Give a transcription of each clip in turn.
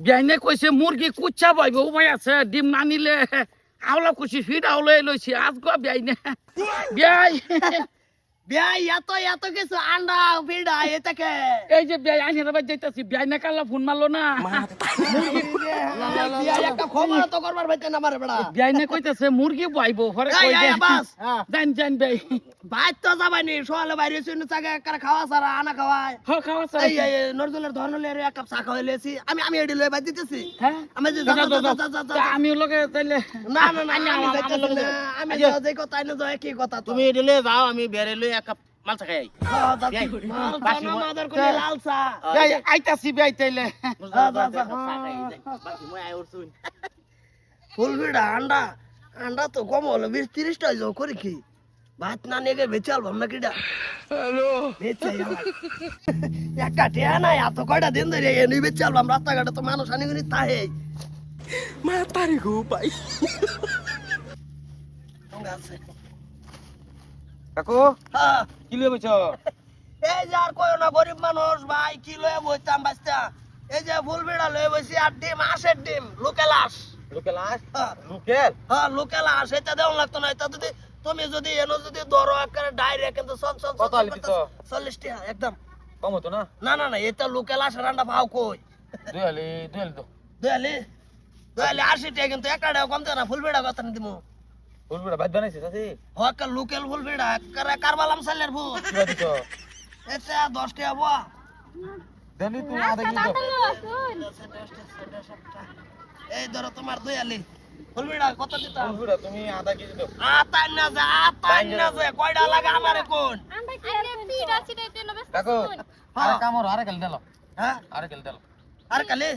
বিয়াইনে কইছে মুরগি কুচ্চা পাইবে উপায় আছে ডিম না নিলে আওলা কুচি ফিট আওলাই লইছি আজ গো বিয়াইনে বিয়াই বিয়াই এত কিছু আন্ডা ভিড়া এটাকে এই যে বিয়াই আইনের বাই যাইতাছি বিয়াইনে কাল্লা ফোন মারলো না মুরগি বিয়াই একটা খবর তো করবার ভাইতে না মারে বড়া বিয়াইনে কইতাছে মুরগি পাইবো পরে কই এই বাস জান জান বিয়াই ভাই তো যাবানি সোয়ালে বাইরে শুনে চাগে করে খাওয়া সারা আনা খাওয়ায় হ খাওয়া চাই এই নরজলের ধরনলের এক কাপ চা খাওয়াই লেছি আমি এডি লই বাই দিতেছি হ্যাঁ আমি যে আমি লগে তাইলে না আমি যাইতেছি না আমি যে কথা না যায় কি কথা তুমি এডিলে যাও আমি বেরে লই এক কাপ মাল চা খাই বাকি মাদার কোলে লাল চা বিয়াই আইতাছি বিয়াই তাইলে ফুল ভিড়া আন্ডা তো কম হলো 20-30 টা যাও করে কি ভাত না নেগে বেচাল ভাবনা কিডা হ্যালো বেচাই একটা টিয়া না এত কয়টা দিন ধরে এনে বেচাল ভাব রাস্তাঘাটে তো মানুষ আনি গুনি তাহে মা তারি গো ভাই কাকু হ্যাঁ কি লই বইছো এই যে আর কয় না গরিব মানুষ ভাই কি লয়ে বইতাম বাচ্চা এই যে ফুল ভিড়া লয়ে বসি আর ডিম আশের ডিম লোকাল আস লোকাল আস হ্যাঁ লোকাল হ্যাঁ লোকাল আস এটা দেওয়া লাগতো না এটা যদি তুমি যদি এনো যদি ধরো আকারে ডাইরেক্ট কিন্তু কত আলি দিছো 40 টাকা একদম কম হতো না না এটা লোকাল আস রান্না ভাও কই দুই আলি তো দয়ালি 80 টাকা কিন্তু একটা কম দেয় না ফুল ভিড়া কথা দিমু ফুলপুরা ভাত বানাইছিস আছে হকা লোকাল ফুল ভিড়া কারবালাম সালের ফুল কি দিছো এটা 10 টাকা বয়া দেনি তুমি আধা কেজি এই ধরো তোমার দয়ালি ফুল ভিড়া কত দিতা ফুলপুরা তুমি আধা কেজি দাও আতাই না যে কয়টা লাগে আমারে কোন কাকু আরে কামর আরে কাল দিলো হ্যাঁ আরে কাল দিলো আর কালে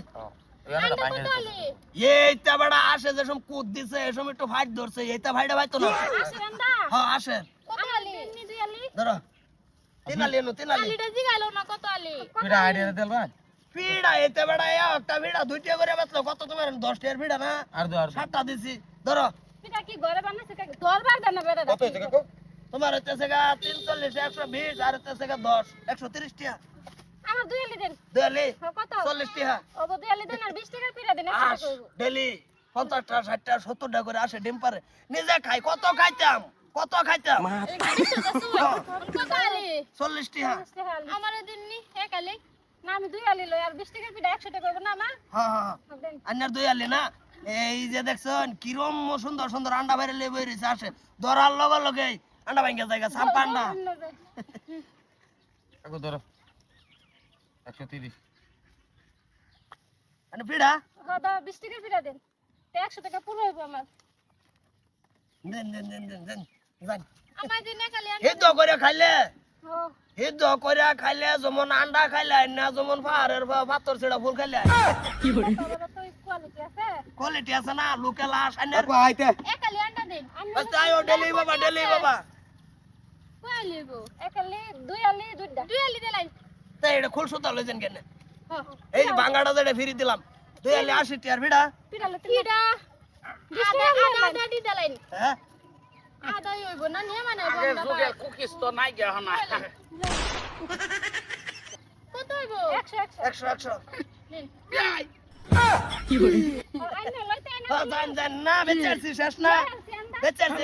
ইয়ানা বাইরে এইটা বড় আসে যে সব কুদ দিছে এসব একটু ফাইট ধরছে এইটা ভাইটা ভাইতো না হ্যাঁ আসে ধরো তিনালি পিড়া আইডিয়া দিল ভাই পিড়া এইটা বড় একটা ভিড়া দুইটা করে বেচলো কত তোমার 10 টাকার ভিড়া না আর দো আর 7টা দিছি ধরো কত হইছে কাকু তোমার হচ্ছে গা 43 120 আর হচ্ছে গা 10 130 টাকা দয়ালি 40 টাকা ডেলি 50টা 60টা 70টা করে আসে ডিম পারে নিজে খাই কত খাইতাম 40 টাকা আন্নার দুই আলি না এই যে দেখছেন কিরম সুন্দর সুন্দর আন্ডা বাইরে লেবে রয়েছে আসে ধরার লগে লগে আন্ডা ভাঙ্গা জায়গা সাম্পা আন্ডা কাকু ধরো 130 মানে পিড়া 20 টাকা পিড়া দেন 100 টাকা পুরো হইব আমার দেন জান আমার দিনে খালি হিদ্ধ করে খাইলে হিদ্ধ করে খাইলে যেমন আন্ডা খাইলে না যেমন পাহাড়ের পাথর ছেড়া ফুল খাইলে কি করে কোয়ালিটি আছে কোয়ালিটি আছে না লোকাল আস আন্ডার কাকু আইতে একালি আন্ডা দেন আচ্ছা আয়ো ডেলি বাবা কোয়ালিবো একালি দুই আলি দিলাই তাই এটা খুল সুতা লইছেন কেন এই যে ভাঙাটা যেটা ফিরি দিলাম 280 টাকার ভিড়া পিড়ালে পিড়া আদা দি দিলাই হ্যাঁ আদা হইব না নিয়ে মানে আগে যুগে কুকিজ তো নাই গে হনা কত হইব 100 নিন বিয়াই আইনা লইতে আইনা জান না বেচারছি শেষ না বেচারছি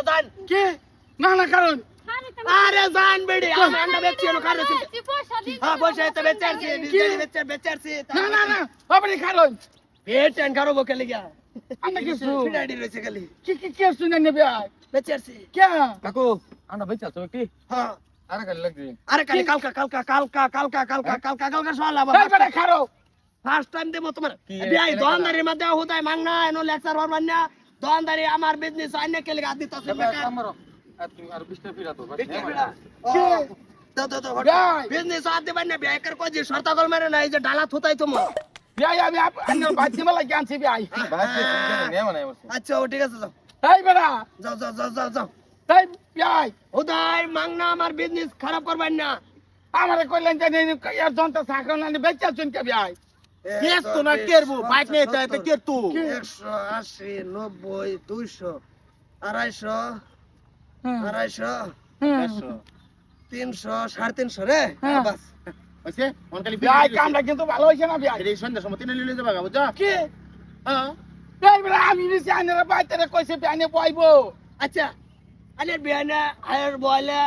জান কি না কারণ আরে জান বেড়ি আমি আন্ডা বেচছি না কারণ হ্যাঁ পয়সা এত বেচারছি বেচারছি না আপনি কারণ পেটেন কারো বকে লাগিয়া আমরা কিছু ফিডাডি রয়েছে খালি কি শুনে নেবে বেচারছি কে কাকু আন্ডা বেচা তো একটি হ্যাঁ আরে কাল লাগবে আরে কালি কালকা সোয়ালা এই বেটা খারো ফার্স্ট টাইম দেবো তোমার বিয়াই দোকানদারির মধ্যে হুদাই মাংনা এনো লেকচার হরবান না দোকানদারি আমার বিজনেস আইনে কে লাগা দিতা আছে বেকার আমারও আর তুমি আর 20 টাকা পিড়া তো বিজনেস আদি বান্না বিয়াই কর কই যে শর্তা কল মেরে না এই যে ডালা থুতাই তুমি বিয়াই আমি আপনার বাচ্চা মালা জ্ঞানছি বিয়াই ভাই নিয়ে মানে আচ্ছা ও ঠিক আছে যাও এই বেটা যাও এই বিয়াই হুদাই মাংনা আমার বিজনেস খারাপ করবেন না আমারে কইলেন যে এর জনতা সাকন না বেচা চুন কে বিয়াই কেস তো না কেরবো বাইক নিয়ে যায় তো কের তু 180 90 200 250 250 হুম 300 350 রে বাস হইছে মন খালি বিয়াই কামটা কিন্তু ভালো হইছে না বিয়াই এই সন্ধ্যা সময় তিন লিলে যাবা বুঝছো কি হ্যাঁ এইবার আমি নিছি আইনারা বাইতে কইছে বিয়ানে বইবো আচ্ছা আনের বিয়ানে আয়ের বয়লে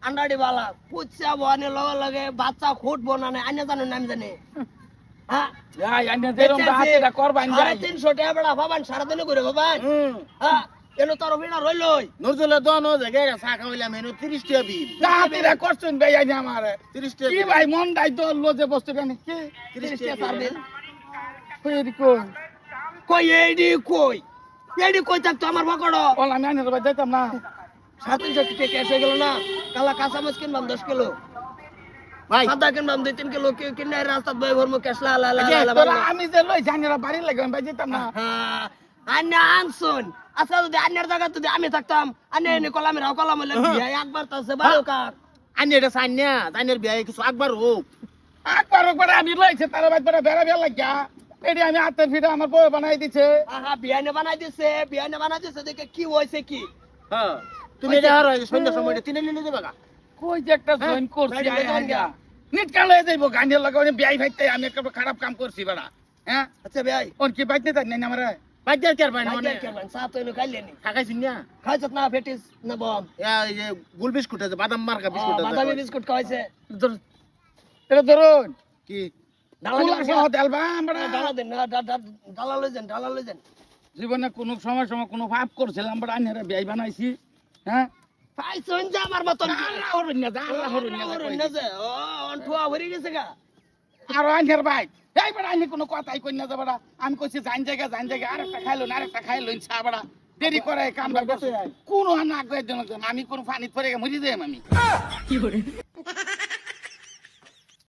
আন্ডাডি বালা কুচ্চা বনে লগে লগে বাচ্চা খুট বনানে আনে জানো নাম জানে হ্যাঁ বিয়াই আইনা যেরম হাতেটা করবাইন যাই 350 টাকা বেড়া ভাবান সারাদিনে করে ভাবান হ্যাঁ কেন তোর ভিড়া রইলই নজরুল দোনো জায়গায় চা খাওয়াইলাম এনো 30 টাকা বিল হাতেটা করছেন ভাই আইনা আমারে 30 টাকা কি ভাই মন দাই তো লজে বসতে কেন কি 30 টাকা সারবেন কই কই কই এইডি কই থাকতো আমার বকড় বল আমি আইনার বাই যাইতাম না 750 টাকা ক্যাশ হয়ে গেল না কালা কাঁচা মাছ কিনবাম 10 কিলো ভাই সাদা কিনবাম 2-3 কিলো কিনে রাস্তা বই ভরমু ক্যাশ লা লা লা তোরা আমি যে লই জানিরা বাড়ি লাগে আমি বাই যেতাম না হ্যাঁ আন্না আনছুন আচ্ছা যদি আন্নার জায়গা যদি আমি থাকতাম আন্না এনে কলামে রাও কলাম হলে বিয়া একবার তাছে ভালো কাক আনি এটা সাইনা জানের বিয়ে কিছু একবার হোক একবার আমি লইছে তার বাই বেড়া বেড়া লাগিয়া এডি আমি হাতের ফিটা আমার বউ বানাই দিছে আহা বিয়ানে বানাই দিছে দেখে কি হইছে কি হ্যাঁ তুমি এটা আর সন্ধ্যা সময় তিন লিলে যাবা কই যে একটা জয়েন করছি বাইরে আই যাবেন আইয়া নিট কালে যাইবো গান্ডিয়া লাগাও বিয়াই ভাইতে আমি একটা খারাপ কাম করছি বেড়া হ্যাঁ আচ্ছা ভাই ওর কি বাইতে তাই না আমারে বাজার কের ভাই ভাই মানে কেমন সাত হইলো খাইলেনি খাইছিস না খাইছত না ফেটিস না বম এই যে গুল বিস্কুট আছে বাদাম মার্কা বিস্কুট আছে বাদামি বিস্কুট খাইছে এটা ধরুন কি ডালা কোন দিন সময় দেলবা আমরা ডালা দেন ডালা লই যান জীবনে কোন সময় কোনো পাপ করছিলাম আমরা আইনারা বিয়াই বানাইছি হ্যাঁ পাইছন যা আমার মতন আল্লাহ হরুন না যা আল্লাহ হরুন না হরুন না যে ও অন্ঠুয়া ভরে গেছে গা আর আইনার ভাই এইবার আমি কোনো কথাই কই না যাবড়া আমি কইছি জান জায়গা আরেকটা খাইলো চা বড়া দেরি করে কামটা করছে কোন না কই দেন আমি কোন পানি পড়ে মরি যাই আমি